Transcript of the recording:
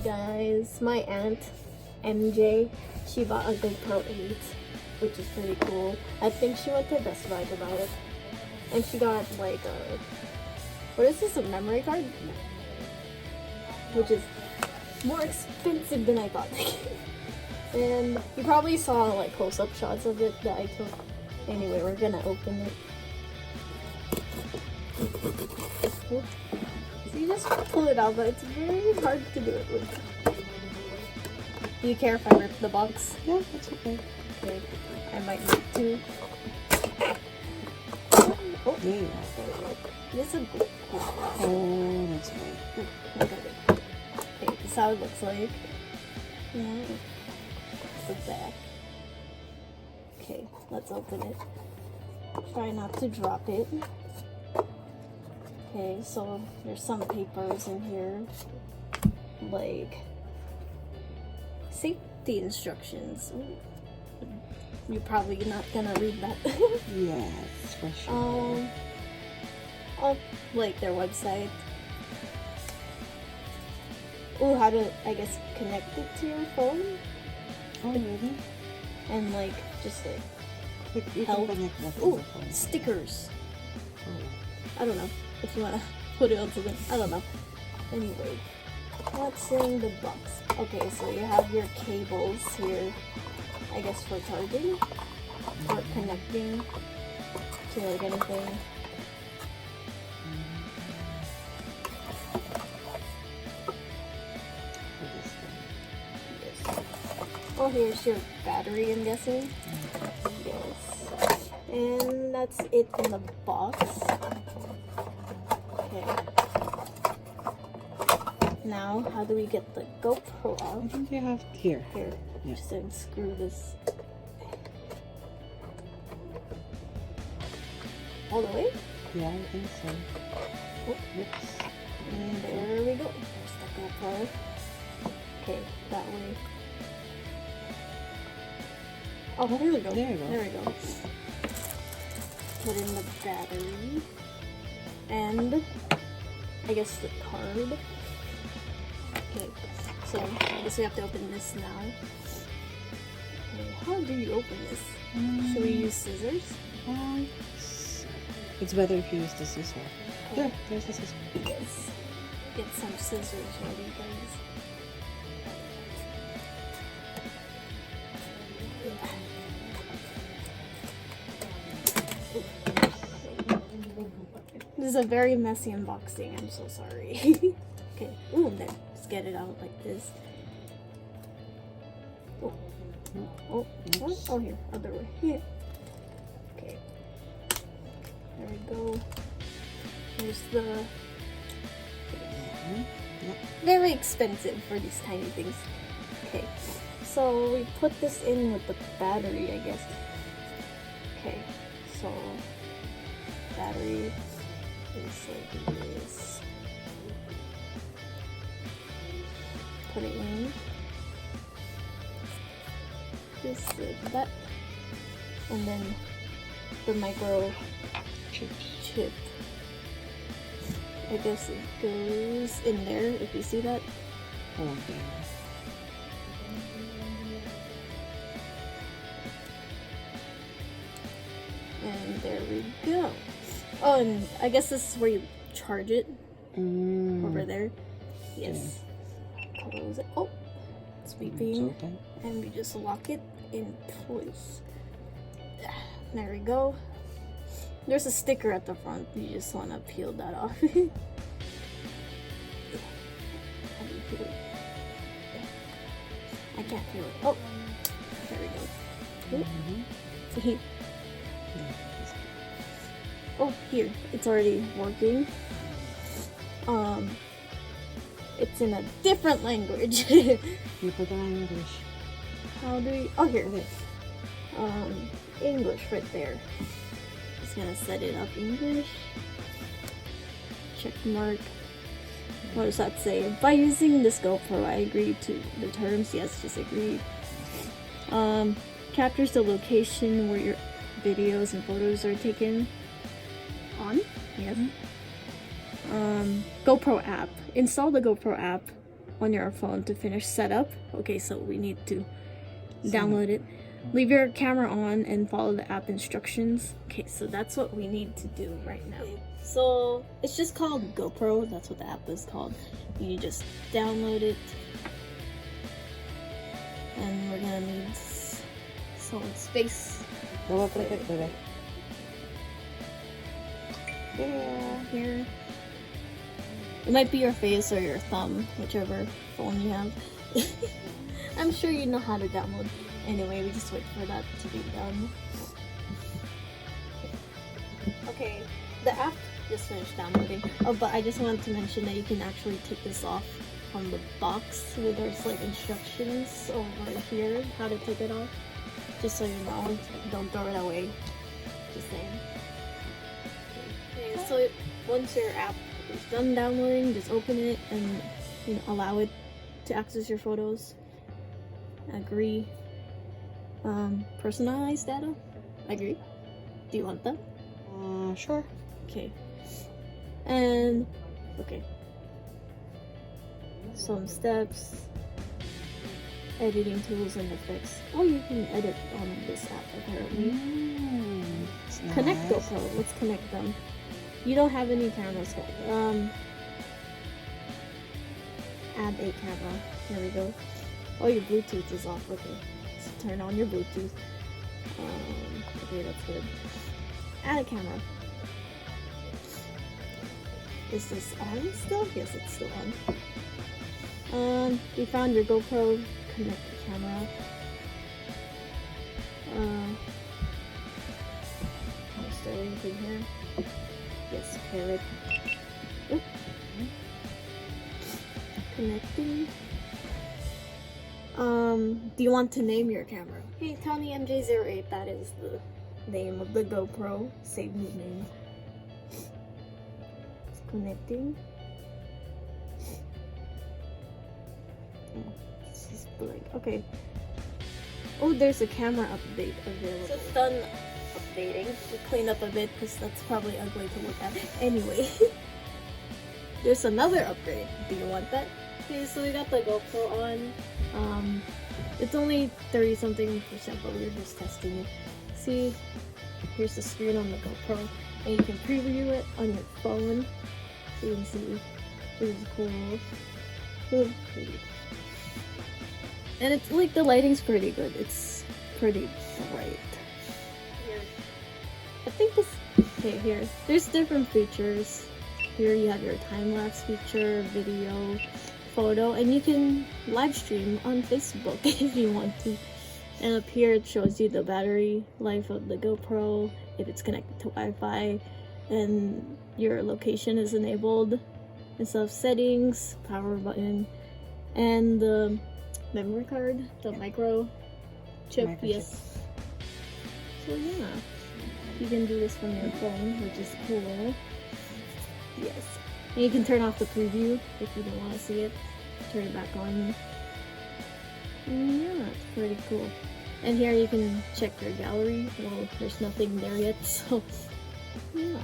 guys, my aunt MJ, she bought a GoPro 8, which is pretty cool. I think she went to Best Buy to buy it, and she got like a, what is this, a memory card, which is more expensive than I thought. And you probably saw like close-up shots of it that I took. Anyway, we're gonna open it. So you just pull it out, but it's very hard to do it with. Do you care if I rip the box? Yeah, that's okay. Okay, I might need to. Oh, Yeah. this is cool. Oh, that's right. Look at it. Okay, this is how it looks like. Yeah. The back. Okay, let's open it. Try not to drop it. Okay, so there's some papers in here, like safety instructions. Ooh. You're probably not gonna read that. Yes, for sure. Oh, like their website. Oh, how to, I guess, connect it to your phone. Oh, really? And like, just like, You help. can connect that to Ooh, the phone. stickers. Oh. I don't know if you wanna put it on something. I don't know. Anyway, what's in the box? Okay, so you have your cables here, I guess for charging or connecting to like anything. For this thing. Yes. Oh, here's your battery, I'm guessing. Yes. And that's it in the box. Okay. Now, how do we get the GoPro I out? think you have here. Here, Yeah. just unscrew this. All the way? Yeah, I think so. Oh, Whoops. and there we go. There's the GoPro. Okay, that way. Oh, there we go. There you go. There we go. Put in the battery. And I guess the card. Okay, so I guess we have to open this now. Okay, how do you open this? Should we use scissors? It's better if you use the scissors. There, there's the scissors. Yes. Get some scissors ready, guys. This is a very messy unboxing. I'm so sorry. Okay. Ooh, then just get it out like this. Oh, oh, oh, oh, here, other way. Here. Okay. There we go. Here's the. Very expensive for these tiny things. Okay. So we put this in with the battery, I guess. Okay. So battery is like this. Put it in. Just like that. And then the micro chip. I guess it goes in there, if you see that. Okay. And there we go. Oh, and I guess this is where you charge it. Over there. Yes. Close it. Oh, it's beeping. open. And we just lock it in place. There we go. There's a sticker at the front. You just want to peel that off. How do you peel it? I can't peel it. Oh, there we go. See? Oh, here. It's already working. It's in a different language. You put it in English. How do we? Oh, here. English right there. Just gonna set it up English. Check mark. What does that say? By using this GoPro, I agree to the terms. Yes, just agree. Captures the location where your videos and photos are taken. On? Yes. GoPro app. Install the GoPro app on your phone to finish setup. Okay, so we need to download it. Leave your camera on and follow the app instructions. Okay, so that's what we need to do right now. Okay, so it's just called GoPro. That's what the app is called. You just download it. And we're gonna need some space. Go up, okay. Yeah. Here. It might be your face or your thumb, whichever phone you have. I'm sure you know how to download. Anyway, we just wait for that to be done. Okay, the app just finished downloading. Oh, but I just wanted to mention that you can actually take this off from the box. There's like instructions over here how to take it off. Just so you know, don't throw it away. Just saying. Okay, so once your app is done downloading, just open it and allow it to access your photos. Agree. Personalized data? Agree. Do you want that? Sure. Okay. And okay. Some steps. Editing tools and effects. Oh, you can edit on this app apparently. Connect nice. GoPro. Let's connect them. You don't have any cameras. Add a camera. Here we go. Oh, your Bluetooth is off. Okay. So turn on your Bluetooth. Okay, that's good. Add a camera. Is this on still? Yes, it's still on. We found your GoPro. Connect the camera. Is there anything here? Yes, parrot. Oop. Connecting. Do you want to name your camera? Hey, Tony MJ08, that is the name of the GoPro. Save new name. It's connecting. This is blank. Okay. Oh, there's a camera update available. So it's done updating. We clean up a bit because that's probably ugly to look at. Anyway, there's another upgrade. Do you want that? Okay, so we got the GoPro on. It's only 30-something%, but we're just testing it. See, here's the screen on the GoPro, and you can preview it on your phone. So you can see, this is cool. Ooh, pretty. And it's like the lighting's pretty good. It's pretty bright. Here, I think this. Okay, here. There's different features. Here you have your time-lapse feature, video, photo, and you can live stream on Facebook if you want to. And up here it shows you the battery life of the GoPro, if it's connected to Wi-Fi, and your location is enabled, and stuff. Settings, power button, and the memory card, the micro chip. Yes. So yeah, you can do this from your phone, which is cool. Yes. And you can turn off the preview if you don't want to see it. Turn it back on. Yeah, it's pretty cool. And here you can check your gallery. Well, there's nothing there yet, so yeah.